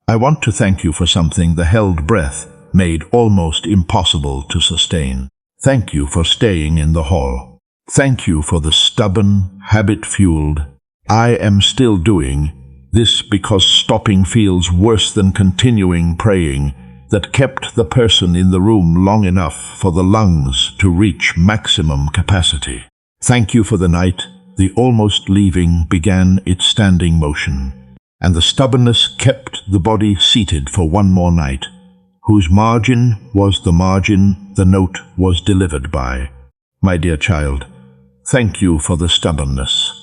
I want to thank you for something the held breath made almost impossible to sustain. Thank you for staying in the hall. Thank you for the stubborn, habit-fueled, I am still doing this because stopping feels worse than continuing praying, that kept the person in the room long enough for the lungs to reach maximum capacity. Thank you for the night the almost leaving began its standing motion, and the stubbornness kept the body seated for one more night, whose margin was the margin the note was delivered by. My dear child, thank you for the stubbornness,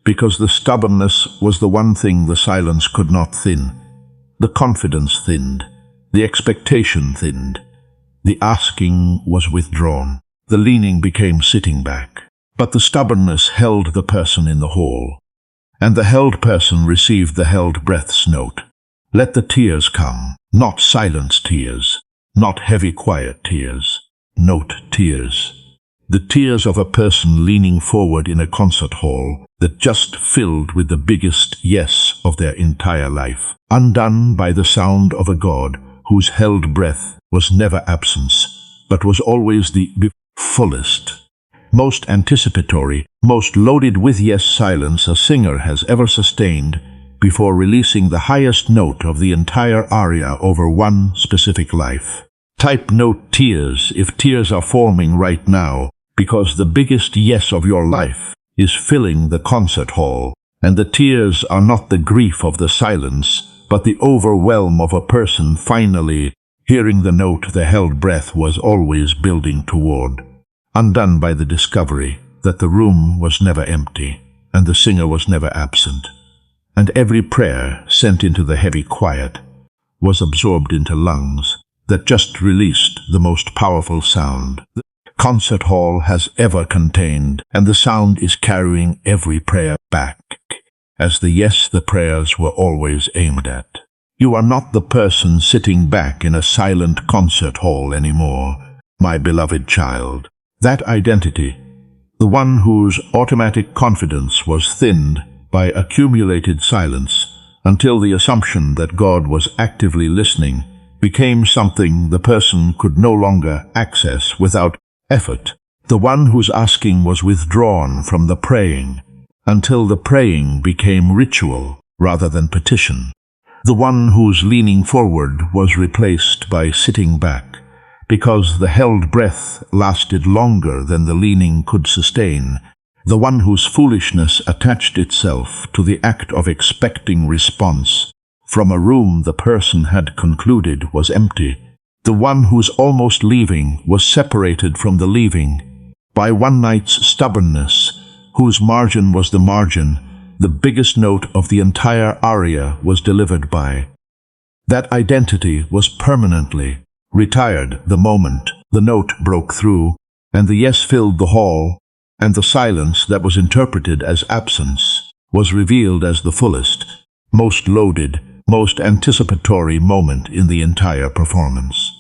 because the stubbornness was the one thing the silence could not thin. The confidence thinned, the expectation thinned, the asking was withdrawn, the leaning became sitting back. But the stubbornness held the person in the hall, and the held person received the held breath's note. Let the tears come, not silence tears, not heavy quiet tears, note tears. The tears of a person leaning forward in a concert hall that just filled with the biggest yes of their entire life, undone by the sound of a God whose held breath was never absence, but was always the fullest, most anticipatory, most loaded with yes silence a singer has ever sustained before releasing the highest note of the entire aria over one specific life. Type note tears if tears are forming right now, because the biggest yes of your life is filling the concert hall, and the tears are not the grief of the silence, but the overwhelm of a person finally hearing the note the held breath was always building toward. Undone by the discovery that the room was never empty, and the singer was never absent, and every prayer sent into the heavy quiet was absorbed into lungs that just released the most powerful sound the concert hall has ever contained, and the sound is carrying every prayer back, as the yes the prayers were always aimed at. You are not the person sitting back in a silent concert hall anymore, my beloved child. That identity, the one whose automatic confidence was thinned by accumulated silence until the assumption that God was actively listening, became something the person could no longer access without effort. The one whose asking was withdrawn from the praying until the praying became ritual rather than petition. The one whose leaning forward was replaced by sitting back, because the held breath lasted longer than the leaning could sustain, the one whose foolishness attached itself to the act of expecting response from a room the person had concluded was empty, the one whose almost leaving was separated from the leaving by one night's stubbornness, whose margin was the margin the biggest note of the entire aria was delivered by. That identity was permanently retired the moment the note broke through, and the yes filled the hall, and the silence that was interpreted as absence was revealed as the fullest, most loaded, most anticipatory moment in the entire performance.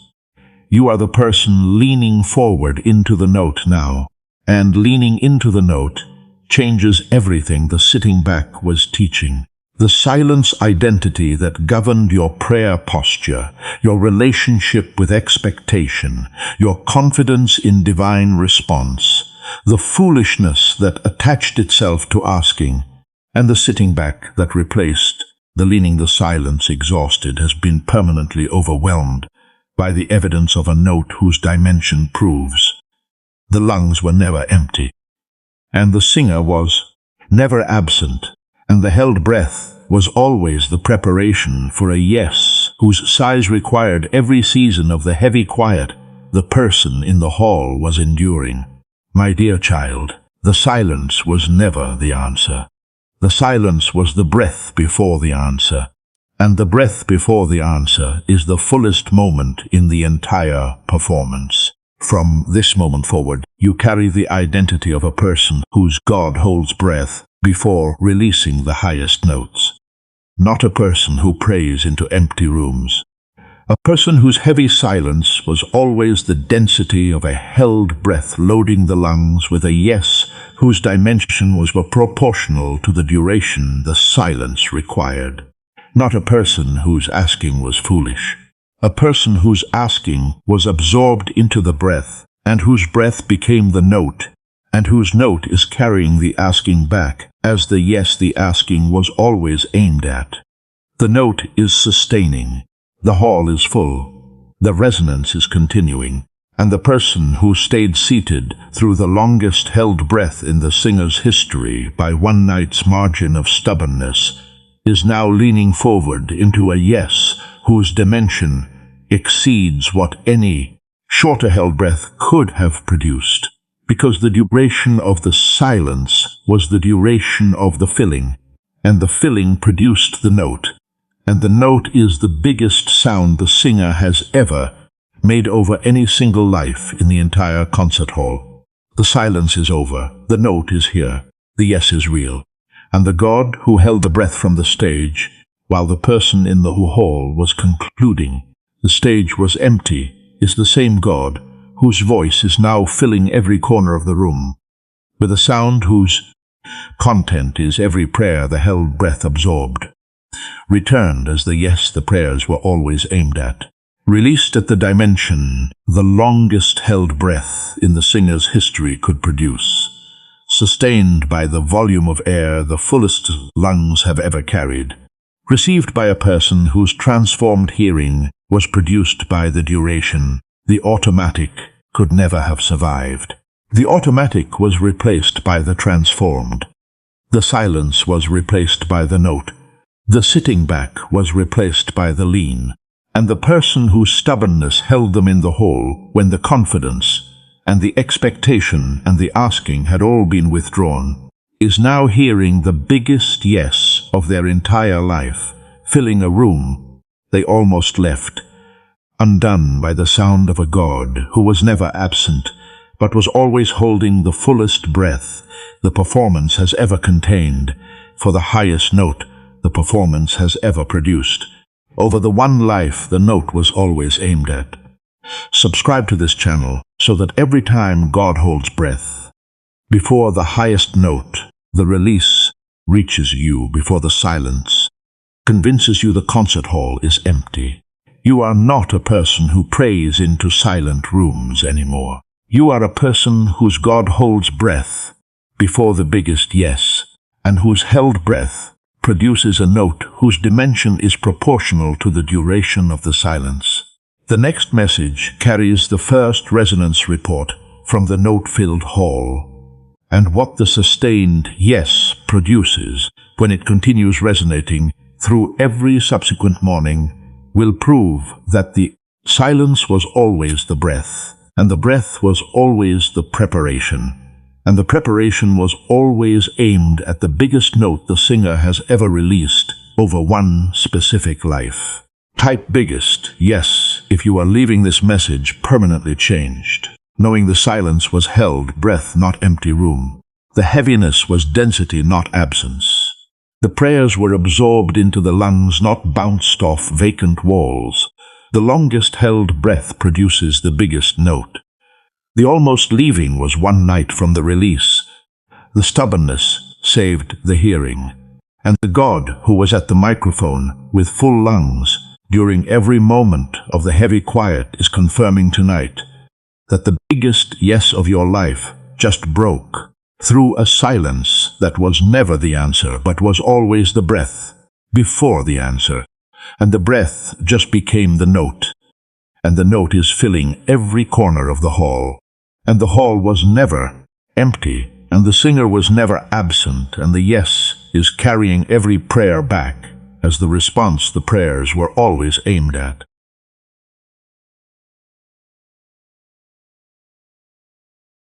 You are the person leaning forward into the note now, and leaning into the note changes everything the sitting back was teaching. The silence identity that governed your prayer posture, your relationship with expectation, your confidence in divine response, the foolishness that attached itself to asking, and the sitting back that replaced the leaning the silence exhausted has been permanently overwhelmed by the evidence of a note whose dimension proves the lungs were never empty, and the singer was never absent, and the held breath was always the preparation for a yes whose size required every season of the heavy quiet the person in the hall was enduring. My dear child, the silence was never the answer. The silence was the breath before the answer, and the breath before the answer is the fullest moment in the entire performance. From this moment forward, you carry the identity of a person whose God holds breath before releasing the highest notes. Not a person who prays into empty rooms, A person whose heavy silence was always the density of a held breath loading the lungs with a yes whose dimension was proportional to the duration the silence required. Not a person whose asking was foolish. A person whose asking was absorbed into the breath, and whose breath became the note, and whose note is carrying the asking back, as the yes the asking was always aimed at. The note is sustaining. The hall is full. The resonance is continuing. And the person who stayed seated through the longest held breath in the singer's history by one night's margin of stubbornness is now leaning forward into a yes whose dimension exceeds what any shorter held breath could have produced, because the duration of the silence was the duration of the filling, and the filling produced the note, and the note is the biggest sound the singer has ever made over any single life in the entire concert hall. The silence is over, the note is here, the yes is real, and the God who held the breath from the stage, while the person in the hall was concluding the stage was empty, is the same God whose voice is now filling every corner of the room, with a sound whose content is every prayer the held breath absorbed, returned as the yes the prayers were always aimed at, released at the dimension the longest held breath in the singer's history could produce, sustained by the volume of air the fullest lungs have ever carried, received by a person whose transformed hearing was produced by the duration. The automatic could never have survived. The automatic was replaced by the transformed. The silence was replaced by the note. The sitting back was replaced by the lean. And the person whose stubbornness held them in the hole when the confidence and the expectation and the asking had all been withdrawn, is now hearing the biggest yes of their entire life, filling a room they almost left, undone by the sound of a God who was never absent, but was always holding the fullest breath the performance has ever contained, for the highest note the performance has ever produced. Over the one life the note was always aimed at. Subscribe to this channel so that every time God holds breath, before the highest note, the release reaches you before the silence convinces you the concert hall is empty. You are not a person who prays into silent rooms anymore. You are a person whose God holds breath before the biggest yes, and whose held breath produces a note whose dimension is proportional to the duration of the silence. The next message carries the first resonance report from the note-filled hall, and what the sustained yes produces when it continues resonating through every subsequent morning will prove that the silence was always the breath, and the breath was always the preparation, and the preparation was always aimed at the biggest note the singer has ever released over one specific life. Type biggest, yes, if you are leaving this message permanently changed, knowing the silence was held breath, not empty room. The heaviness was density, not absence. The prayers were absorbed into the lungs, not bounced off vacant walls. The longest held breath produces the biggest note. The almost leaving was one night from the release. The stubbornness saved the hearing. And the God who was at the microphone with full lungs during every moment of the heavy quiet is confirming tonight that the biggest yes of your life just broke through a silence that was never the answer, but was always the breath before the answer. And the breath just became the note. And the note is filling every corner of the hall. And the hall was never empty, and the singer was never absent, and the yes is carrying every prayer back as the response the prayers were always aimed at.